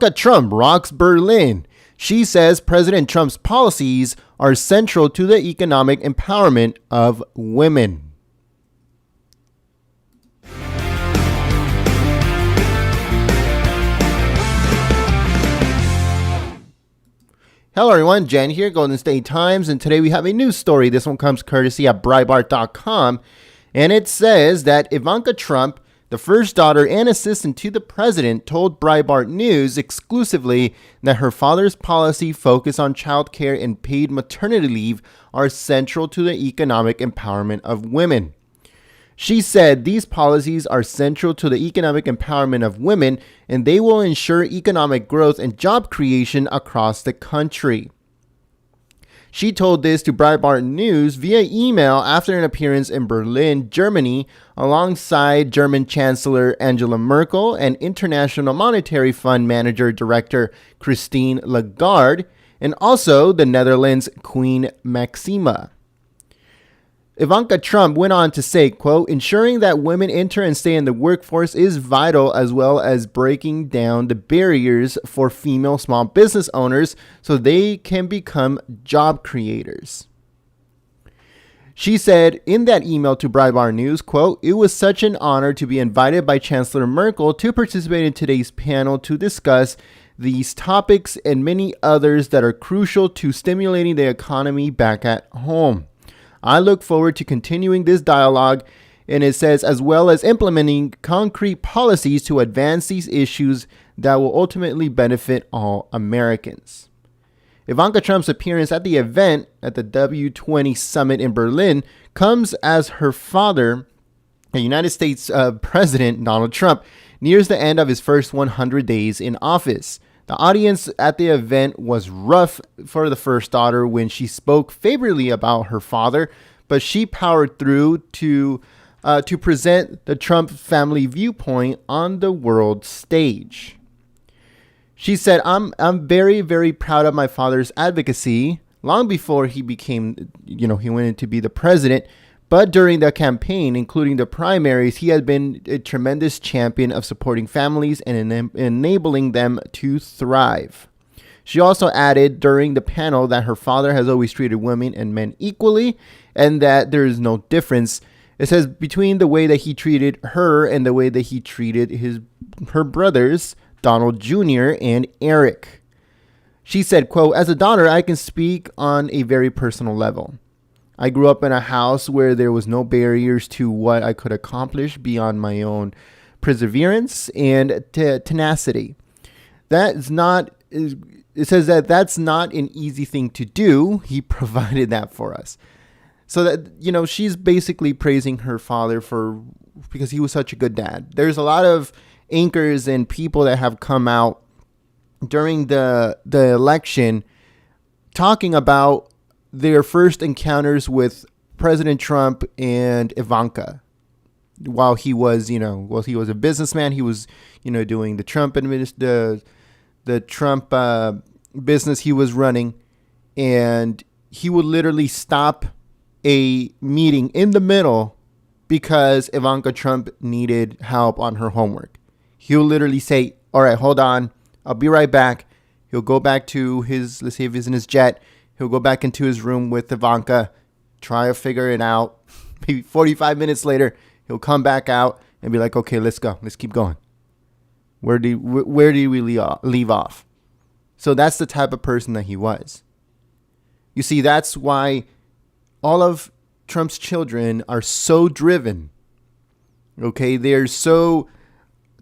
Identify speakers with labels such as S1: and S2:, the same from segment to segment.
S1: Trump rocks Berlin. She says President Trump's policies are central to the economic empowerment of women. Hello everyone, Jen here, Golden State Times, and today we have a news story. This one comes courtesy of Breitbart.com, and it says that Ivanka Trump, the first daughter and assistant to the president, told Breitbart News exclusively that her father's policy focus on childcare and paid maternity leave are central to the economic empowerment of women. She said these policies are central to the economic empowerment of women, and they will ensure economic growth and job creation across the country. She told this to Breitbart News via email after an appearance in Berlin, Germany, alongside German Chancellor Angela Merkel and International Monetary Fund Manager Director Christine Lagarde, and also the Netherlands' Queen Maxima. Ivanka Trump went on to say, quote, ensuring that women enter and stay in the workforce is vital, as well as breaking down the barriers for female small business owners so they can become job creators. She said in that email to Breitbart News, quote, it was such an honor to be invited by Chancellor Merkel to participate in today's panel to discuss these topics and many others that are crucial to stimulating the economy back at home. I look forward to continuing this dialogue, and it says, as well as implementing concrete policies to advance these issues that will ultimately benefit all Americans. Ivanka Trump's appearance at the event at the W20 summit in Berlin comes as her father, the United States President Donald Trump, nears the end of his first 100 days in office. The audience at the event was rough for the first daughter when she spoke favorably about her father, but she powered through to present the Trump family viewpoint on the world stage. She said, I'm very, very proud of my father's advocacy long before he became, he went in to be the president. But during the campaign, including the primaries, he had been a tremendous champion of supporting families and enabling them to thrive. She also added during the panel that her father has always treated women and men equally, and that there is no difference, it says, between the way that he treated her and the way that he treated her brothers, Donald Jr. and Eric. She said, quote, as a daughter, I can speak on a very personal level. I grew up in a house where there was no barriers to what I could accomplish beyond my own perseverance and tenacity. It says that that's not an easy thing to do. He provided that for us. So that, she's basically praising her father because he was such a good dad. There's a lot of anchors and people that have come out during the election talking about their first encounters with President Trump and Ivanka. While he was, he was a businessman, he was, doing the Trump the Trump business he was running, and he would literally stop a meeting in the middle because Ivanka Trump needed help on her homework. He'll literally say, all right, hold on, I'll be right back. He'll go back to let's say if he's in his jet, he'll go back into his room with Ivanka, try to figure it out. Maybe 45 minutes later, he'll come back out and be like, okay, let's go. Let's keep going. Where do we leave off? So that's the type of person that he was. You see, that's why all of Trump's children are so driven. Okay, they're so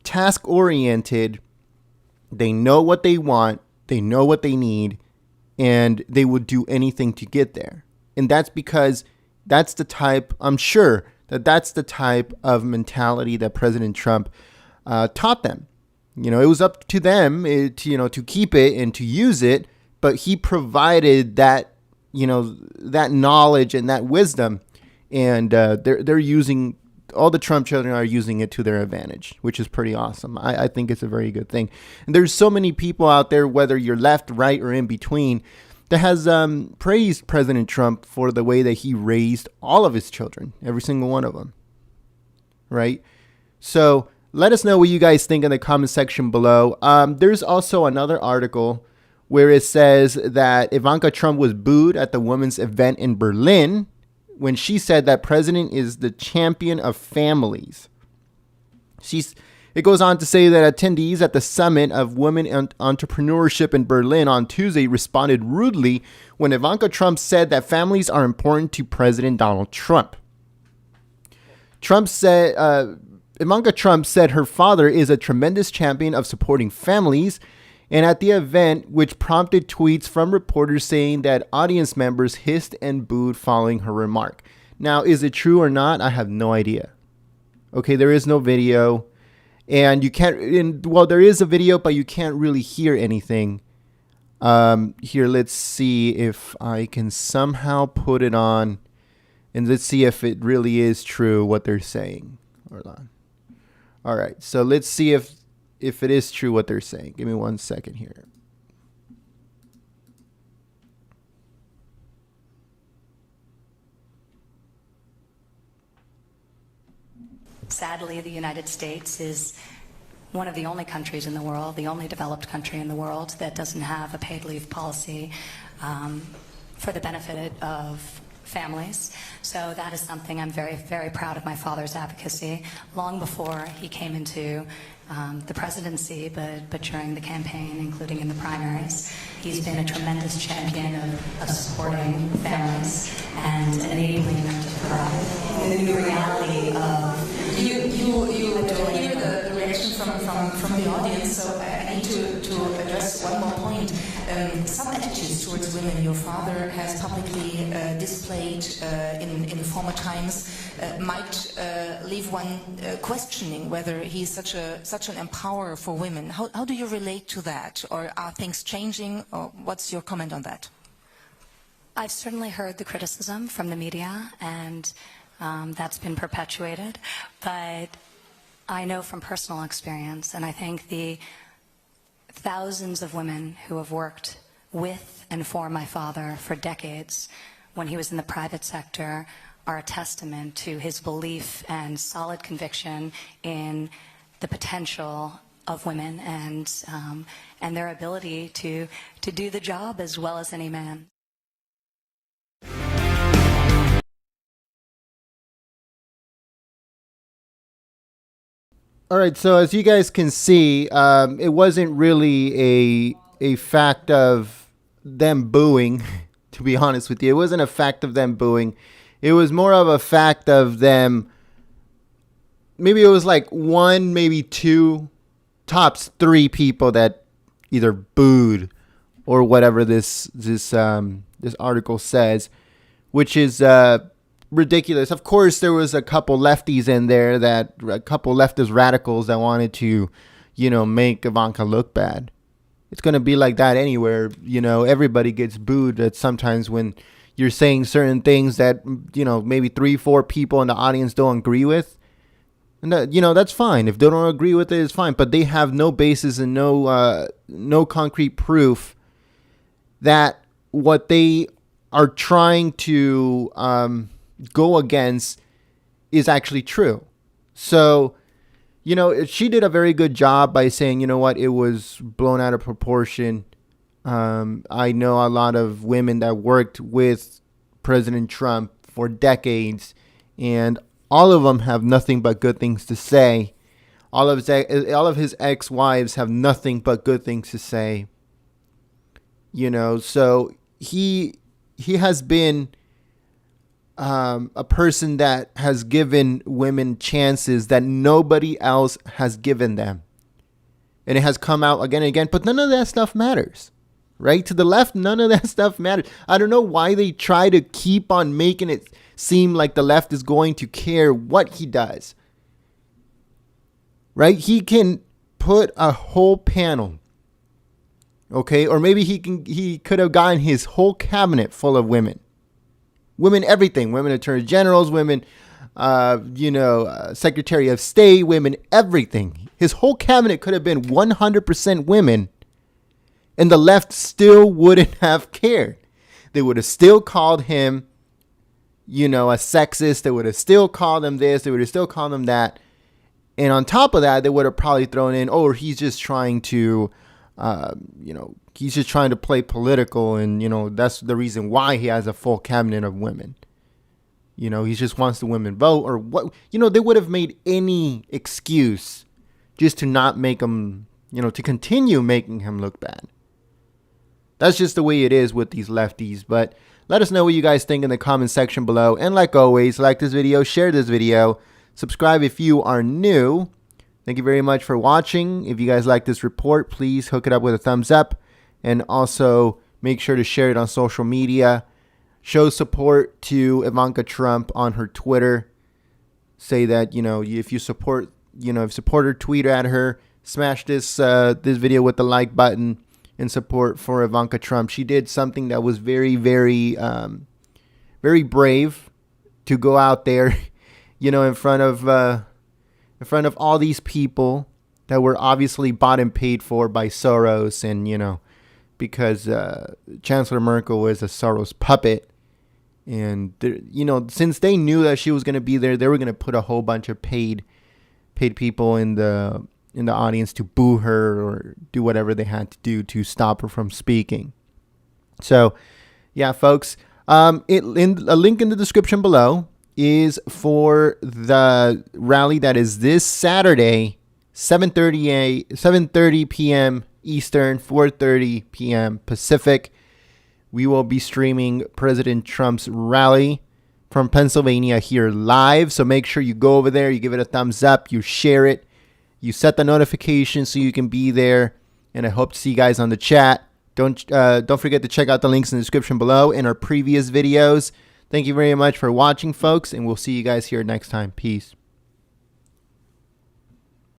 S1: task-oriented. They know what they want. They know what they need. And they would do anything to get there. And that's because that's the type, I'm sure, that's the type of mentality that President Trump taught them. It was up to them to keep it and to use it, but he provided that, that knowledge and that wisdom. And they're using, all the Trump children are using it to their advantage, which is pretty awesome. I think it's a very good thing. And there's so many people out there, whether you're left, right, or in between, that has praised President Trump for the way that he raised all of his children, every single one of them. Right? So let us know what you guys think in the comment section below. There's also another article where it says that Ivanka Trump was booed at the women's event in Berlin when she said that president is the champion of families. It goes on to say that attendees at the Summit of Women Entrepreneurship in Berlin on Tuesday responded rudely when Ivanka Trump said that families are important to President Donald Trump. Ivanka Trump said her father is a tremendous champion of supporting families, and at the event, which prompted tweets from reporters saying that audience members hissed and booed following her remark. Now, is it true or not? I have no idea. Okay, there is no video, and you can't, there is a video, but you can't really hear anything. Here, let's see if I can somehow put it on, and let's see if it really is true what they're saying. Hold on. All right, so let's see if it is true what they're saying. Give me 1 second here.
S2: Sadly, the United States is one of the only countries in the world, the only developed country in the world that doesn't have a paid leave policy for the benefit of families. So that is something I'm very, very proud of my father's advocacy. Long before he came into the presidency, but during the campaign, including in the primaries, he's been a tremendous champion of supporting families and enabling them to thrive in the new reality of...
S3: You hear the reaction from the audience, so I need to address one more point. Some attitudes towards women your father has publicly displayed in former times might leave one questioning whether he's such an empowerer for women. How do you relate to that? Or are things changing? Or what's your comment on that?
S2: I've certainly heard the criticism from the media, and that's been perpetuated. But I know from personal experience, and I think the thousands of women who have worked with and for my father for decades when he was in the private sector are a testament to his belief and solid conviction in the potential of women and their ability to do the job as well as any man.
S1: All right, so as you guys can see, it wasn't really a fact of them booing, to be honest with you. It wasn't a fact of them booing. It was more of a fact of them, maybe it was like one, maybe two, tops three people that either booed or whatever this article says, which is ridiculous. Of course, there was a couple lefties in there, a couple leftist radicals that wanted to, make Ivanka look bad. It's going to be like that anywhere. Everybody gets booed at sometimes when you're saying certain things that, maybe 3-4 people in the audience don't agree with. And that, that's fine. If they don't agree with it, it's fine. But they have no basis and no concrete proof that what they are trying to go against is actually true. So, she did a very good job by saying, it was blown out of proportion. I know a lot of women that worked with President Trump for decades, and all of them have nothing but good things to say. All of his ex-wives have nothing but good things to say. So he has been a person that has given women chances that nobody else has given them. And it has come out again and again, but none of that stuff matters, right? To the left, none of that stuff matters. I don't know why they try to keep on making it seem like the left is going to care what he does, right? He can put a whole panel, okay? Or maybe he could have gotten his whole cabinet full of women. Women, everything. Women attorney generals, women, secretary of state, women, everything. His whole cabinet could have been 100% women, and the left still wouldn't have cared. They would have still called him, a sexist. They would have still called him this. They would have still called him that. And on top of that, they would have probably thrown in, oh, he's just trying to, he's just trying to play political. And, that's the reason why he has a full cabinet of women. He just wants the women vote or what, they would have made any excuse just to not make him, to continue making him look bad. That's just the way it is with these lefties. But let us know what you guys think in the comment section below. And like always, like this video, share this video, subscribe if you are new. Thank you very much for watching. If you guys like this report, please hook it up with a thumbs up. And also make sure to share it on social media. Show support to Ivanka Trump on her Twitter. Say that, if you support, her, tweet at her. Smash this video with the like button in support for Ivanka Trump. She did something that was very, very, very brave to go out there, in front of all these people that were obviously bought and paid for by Soros, and because Chancellor Merkel was a Soros puppet, and since they knew that she was going to be there, they were going to put a whole bunch of paid people in the audience to boo her or do whatever they had to do to stop her from speaking. So, yeah, folks, a link in the description below is for the rally that is this Saturday, 7:30 p.m. Eastern, 4:30 p.m. Pacific. We will be streaming President Trump's rally from Pennsylvania here live. So make sure you go over there, you give it a thumbs up, you share it, you set the notification so you can be there. And I hope to see you guys on the chat. Don't forget to check out the links in the description below and our previous videos. Thank you very much for watching, folks, and we'll see you guys here next time. Peace.